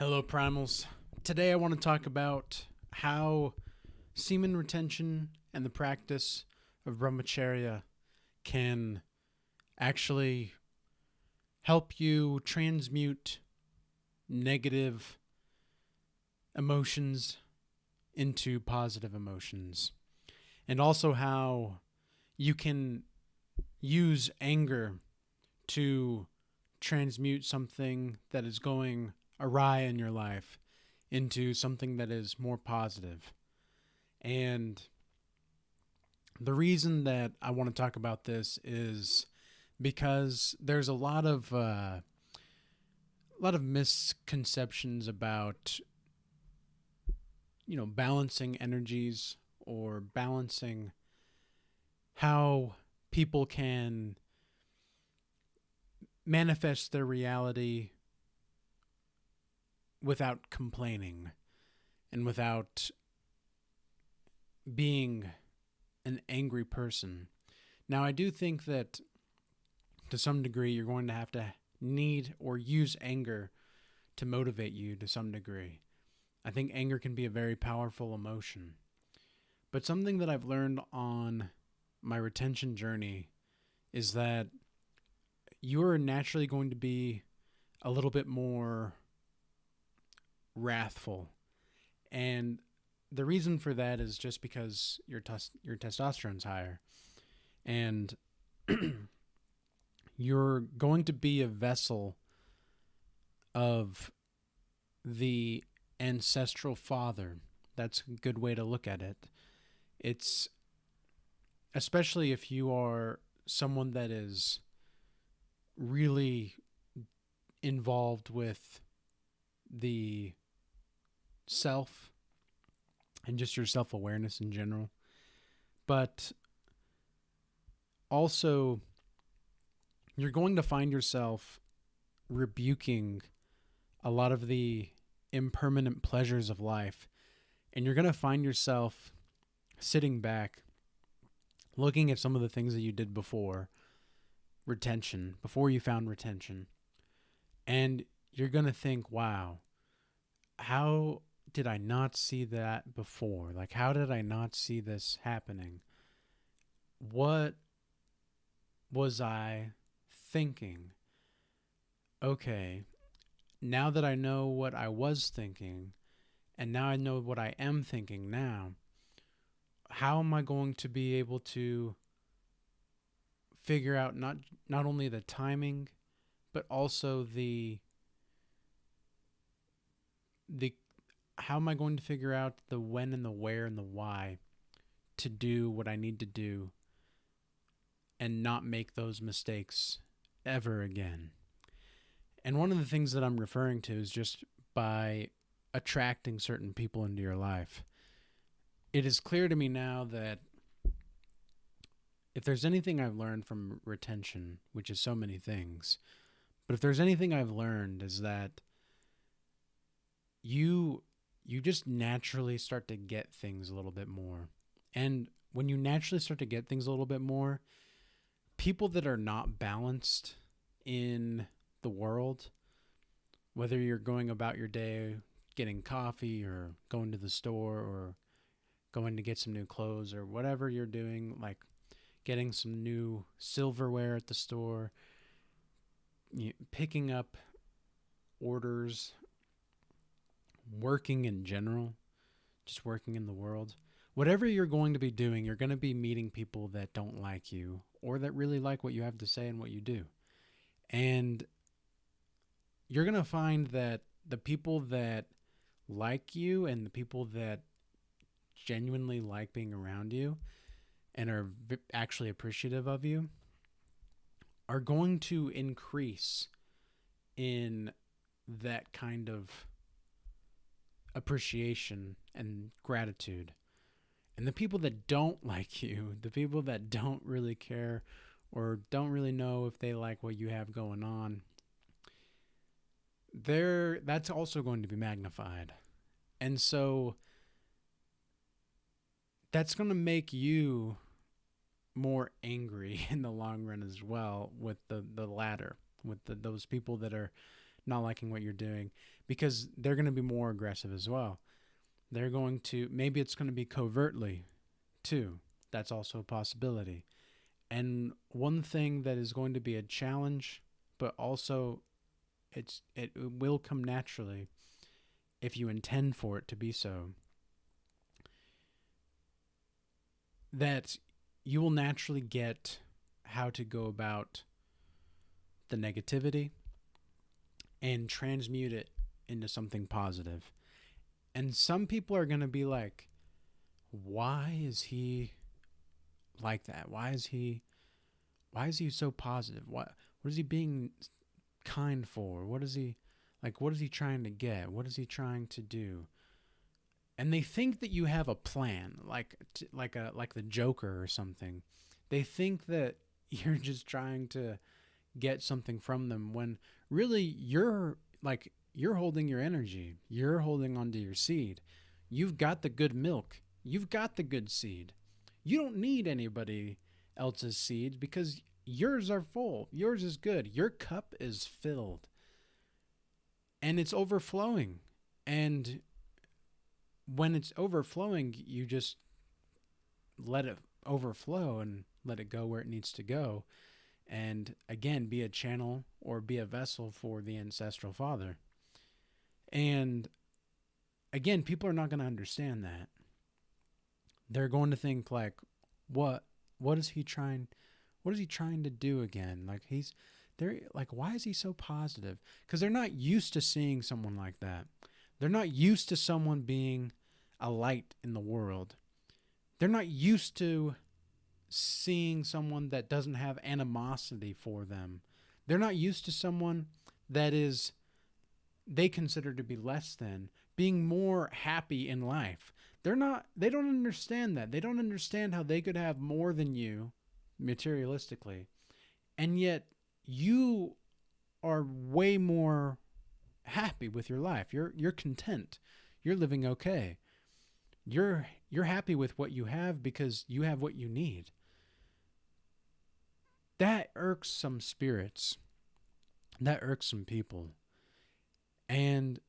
Hello, Primals. Today I want to talk about how semen retention and the practice of Brahmacharya can actually help you transmute negative emotions into positive emotions. And also how you can use anger to transmute something that is going awry in your life into something that is more positive. And the reason that I want to talk about this is because there's a lot of misconceptions about balancing energies or balancing how people can manifest their reality without complaining and without being an angry person. Now, I do think that to some degree you're going to have to need or use anger to motivate you to some degree. I think anger can be a very powerful emotion. But something that I've learned on my retention journey is that you're naturally going to be a little bit more wrathful. And the reason for that is just because your testosterone's higher. And you're going to be a vessel of the ancestral father. That's a good way to look at it. It's especially if you are someone that is really involved with the self and just your self-awareness in general. But also, you're going to find yourself rebuking a lot of the impermanent pleasures of life. And you're going to find yourself sitting back, looking at some of the things that you did before you found retention. And you're going to think, wow, how did I not see that before? Like, how did I not see this happening? What was I thinking? Okay, now that I know what I was thinking, and now I know what I am thinking now, how am I going to be able to figure out not only the timing, but also the how am I going to figure out the when and the where and the why to do what I need to do and not make those mistakes ever again? And one of the things that I'm referring to is just by attracting certain people into your life. It is clear to me now that if there's anything I've learned from retention, which is so many things, but if there's anything I've learned is that you just naturally start to get things a little bit more. And when you naturally start to get things a little bit more, people that are not balanced in the world, whether you're going about your day getting coffee or going to the store or going to get some new clothes or whatever you're doing, like getting some new silverware at the store, picking up orders, working in general, just working in the world. Whatever you're going to be doing, you're going to be meeting people that don't like you or that really like what you have to say and what you do. And you're going to find that the people that like you and the people that genuinely like being around you and are actually appreciative of you are going to increase in that kind of appreciation and gratitude. And the people that don't like you, the people that don't really care or don't really know if they like what you have going on, that's also going to be magnified. And so that's going to make you more angry in the long run as well with the latter, with those people that are not liking what you're doing, because they're going to be more aggressive as well. They're going to, maybe it's going to be covertly too. That's also a possibility. And one thing that is going to be a challenge, but also it will come naturally if you intend for it to be so, that you will naturally get how to go about the negativity and transmute it into something positive. And some people are going to be like, why is he like that? Why is he so positive? What is he being kind for? What is he trying to get? What is he trying to do? And they think that you have a plan, like the Joker or something. They think that you're just trying to get something from them, when really you're holding your energy. You're holding onto your seed. You've got the good milk. You've got the good seed. You don't need anybody else's seeds, because yours are full. Yours is good. Your cup is filled. And it's overflowing. And when it's overflowing, you just let it overflow and let it go where it needs to go. And again, be a channel or be a vessel for the ancestral father. And again, people are not going to understand that. They're going to think like, what is he trying to do again? Like they're like, why is he so positive? Because they're not used to seeing someone like that. They're not used to someone being a light in the world. They're not used to seeing someone that doesn't have animosity for them. They're not used to someone that is they consider to be less than being more happy in life. They don't understand that. They don't understand how they could have more than you materialistically. And yet you are way more happy with your life. You're content. You're living okay. You're happy with what you have because you have what you need. That irks some spirits. That irks some people. And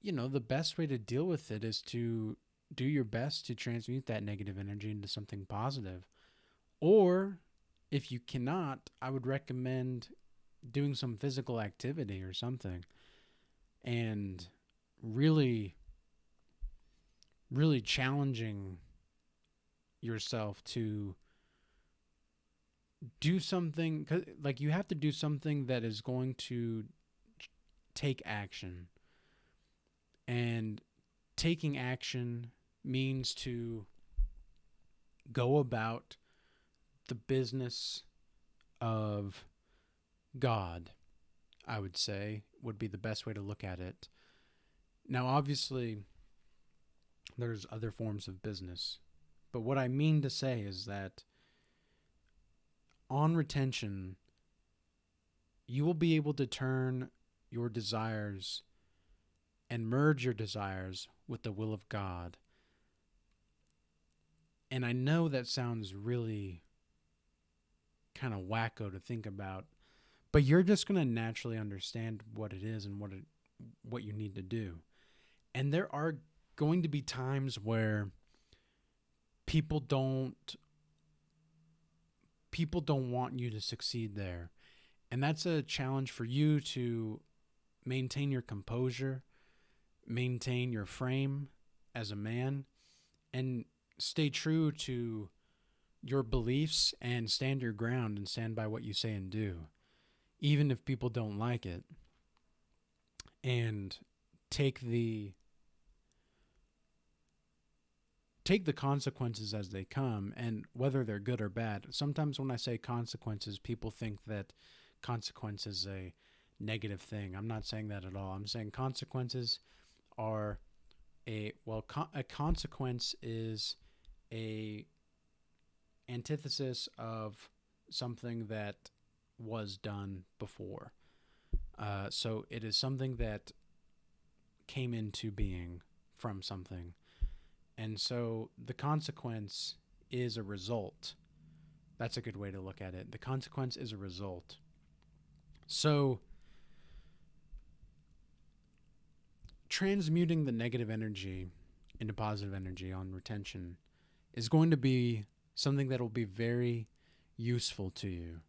the best way to deal with it is to do your best to transmute that negative energy into something positive. Or if you cannot, I would recommend doing some physical activity or something, and really, really challenging yourself to do something. 'Cause, like, you have to do something that is going to take action. And taking action means to go about the business of God, I would say, would be the best way to look at it. Now, obviously, there's other forms of business. But what I mean to say is that on retention, you will be able to turn your desires and merge your desires with the will of God. And I know that sounds really kind of wacko to think about, but you're just going to naturally understand what it is and what you need to do. And there are going to be times where people don't want you to succeed there. And that's a challenge for you to maintain your composure, maintain your frame as a man, and stay true to your beliefs and stand your ground and stand by what you say and do, even if people don't like it. And take the consequences as they come, and whether they're good or bad. Sometimes when I say consequences, people think that consequence is a negative thing. I'm not saying that at all. I'm saying consequences are a consequence is a antithesis of something that was done before. So it is something that came into being from something. And so the consequence is a result. That's a good way to look at it. The consequence is a result. So transmuting the negative energy into positive energy on retention is going to be something that will be very useful to you.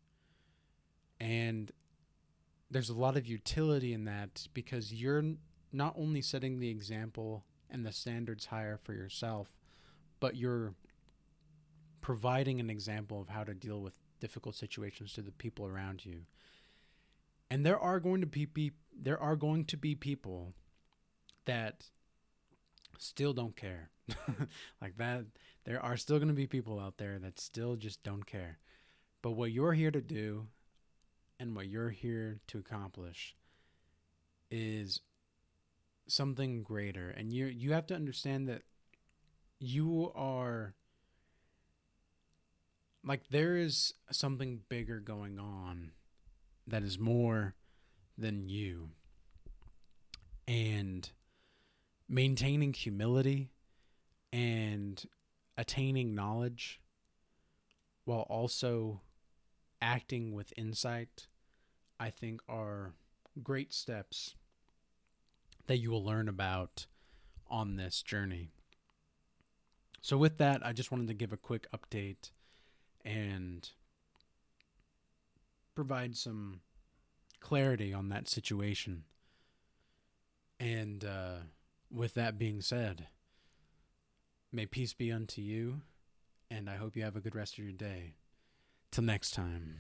And there's a lot of utility in that because you're not only setting the example and the standards higher for yourself, but you're providing an example of how to deal with difficult situations to the people around you. And there are going to be people that still don't care. Like that, there are still going to be people out there that still just don't care. But what you're here to do and what you're here to accomplish is something greater. And you have to understand that you are, like, there is something bigger going on that is more than you. And maintaining humility and attaining knowledge while also acting with insight, I think, are great steps that you will learn about on this journey. So with that, I just wanted to give a quick update and provide some clarity on that situation. And with that being said, may peace be unto you, and I hope you have a good rest of your day. Till next time.